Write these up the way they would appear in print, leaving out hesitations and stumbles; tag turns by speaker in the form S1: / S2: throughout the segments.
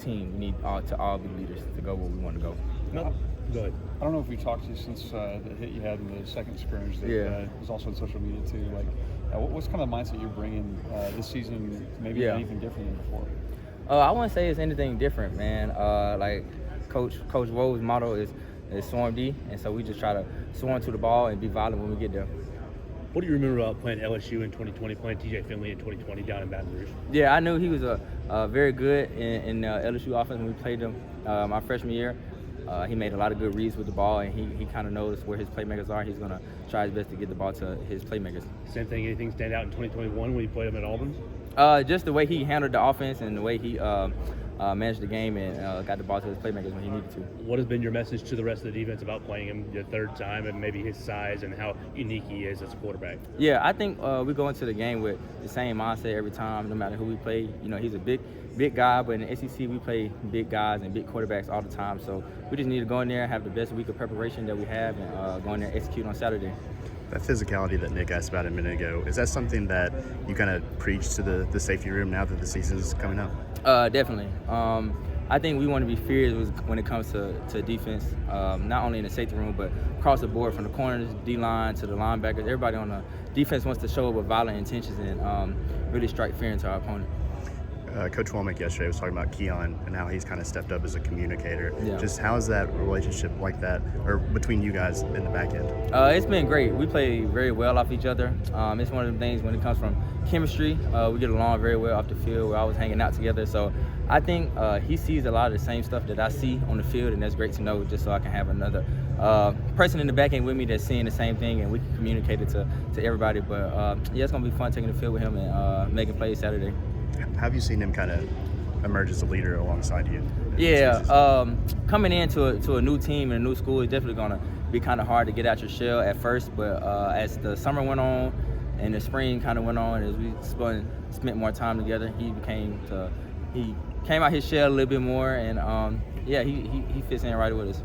S1: team. We need to all be leaders to go where we want to go.
S2: No, go ahead.
S3: I don't know if we talked to you since the hit you had in the second scrimmage that was also on social media too. Like, what's kind of the mindset you're bringing this season? Maybe anything different than before?
S1: I wouldn't say it's anything different, man. Like Coach Woe's motto is swarm D, and so we just try to swarm to the ball and be violent when we get there.
S2: What do you remember about playing LSU in 2020, playing TJ Finley in 2020 down in Baton Rouge?
S1: Yeah, I knew he was very good in LSU offense when we played him my freshman year. He made a lot of good reads with the ball, and he kind of knows where his playmakers are. He's going to try his best to get the ball to his playmakers.
S2: Same thing, anything stand out in 2021 when you played him at Auburn?
S1: Just the way he handled the offense and the way he managed the game and got the ball to his playmakers when he needed to.
S2: What has been your message to the rest of the defense about playing him the third time and maybe his size and how unique he is as a quarterback?
S1: Yeah, I think we go into the game with the same mindset every time, no matter who we play. You know, he's a big guy, but in the SEC we play big guys and big quarterbacks all the time. So we just need to go in there, have the best week of preparation that we have, and go in there and execute on Saturday.
S4: That physicality that Nick asked about a minute ago, is that something that you kind of preach to the safety room now that the season's coming up?
S1: Definitely. I think we want to be fearless when it comes to defense, not only in the safety room, but across the board from the corners, D-line to the linebackers. Everybody on the defense wants to show up with violent intentions and really strike fear into our opponent.
S4: Coach Womack yesterday was talking about Keon and how he's kind of stepped up as a communicator.
S1: Yeah.
S4: Just how is that relationship like that, or between you guys in the back end?
S1: It's been great. We play very well off each other. It's one of the things when it comes from chemistry. We get along very well off the field. We're always hanging out together. So I think he sees a lot of the same stuff that I see on the field, and that's great to know, just so I can have another person in the back end with me that's seeing the same thing, and we can communicate it to everybody. But yeah, it's going to be fun taking the field with him and making plays Saturday.
S4: How have you seen him kind of emerge as a leader alongside you?
S1: Yeah, coming into a new team and a new school is definitely going to be kind of hard to get out your shell at first, but as the summer went on and the spring kind of went on, as we spent more time together, he came out his shell a little bit more, and yeah, he fits in right with us.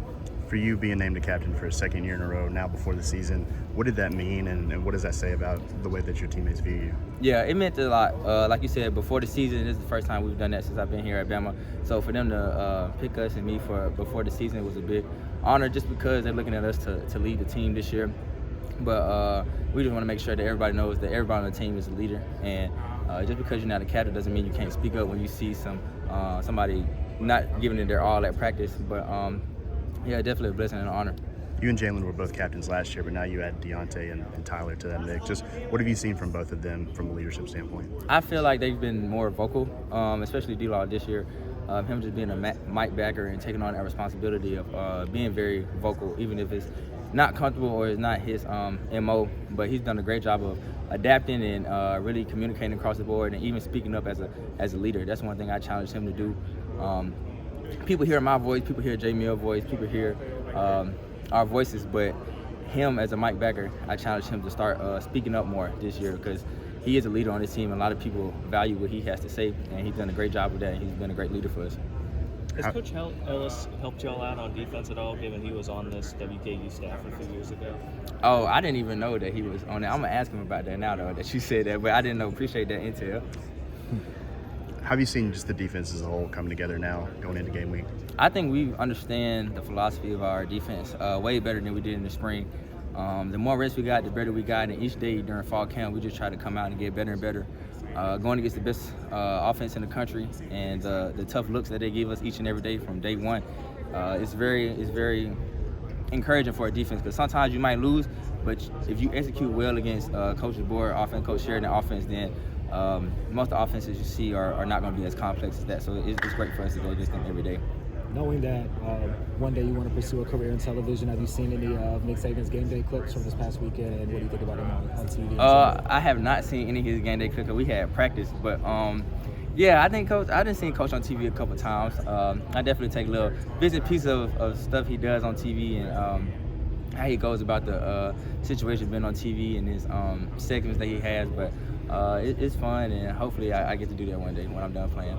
S4: For you being named a captain for a second year in a row now before the season, what did that mean, and what does that say about the way that your teammates view you?
S1: Yeah, it meant a lot. Like you said, before the season, this is the first time we've done that since I've been here at Bama. So for them to pick us and me for before the season, it was a big honor, just because they're looking at us to lead the team this year. But we just want to make sure that everybody knows that everybody on the team is a leader, and just because you're not a captain doesn't mean you can't speak up when you see somebody not giving it their all at practice. But yeah, definitely a blessing and an honor.
S4: You and Jalen were both captains last year, but now you add Deontay and Tyler to that mix. Just what have you seen from both of them from a leadership standpoint?
S1: I feel like they've been more vocal, especially D-Law this year. Him just being a mic backer and taking on that responsibility of being very vocal, even if it's not comfortable or it's not his MO. But he's done a great job of adapting and really communicating across the board, and even speaking up as a leader. That's one thing I challenged him to do. People hear my voice, people hear J. Mill's voice, people hear our voices, but him as a mic backer, I challenged him to start speaking up more this year, because he is a leader on this team. A lot of people value what he has to say, and he's done a great job with that, and he's been a great leader for us.
S5: Has Coach Ellis helped y'all out on defense at all, given he was on this WKU staff a few years ago?
S1: Oh, I didn't even know that he was on that. I'm going to ask him about that now, though, that you said that, but I didn't know. Appreciate that intel.
S4: How have you seen just the defense as a whole come together now going into game week?
S1: I think we understand the philosophy of our defense way better than we did in the spring. The more reps we got, the better we got, and each day during fall camp, we just try to come out and get better and better. Going against the best offense in the country, and the tough looks that they give us each and every day from day one, it's very encouraging for our defense, because sometimes you might lose, but if you execute well against Coach DeBoer offense, Coach Sheridan offense, then most of the offenses you see are not going to be as complex as that. So it's great for us to go against them every day.
S6: Knowing that one day you want to pursue a career in television, have you seen any of Nick Saban's game day clips from this past weekend, and what do you think about him on TV?
S1: I have not seen any of his game day clips. We had practice, but yeah, I didn't see Coach on TV a couple times. I definitely take a little visit piece of stuff he does on TV, and how he goes about the situation being on TV and his segments that he has. But it's fun, and hopefully I get to do that one day when I'm done playing.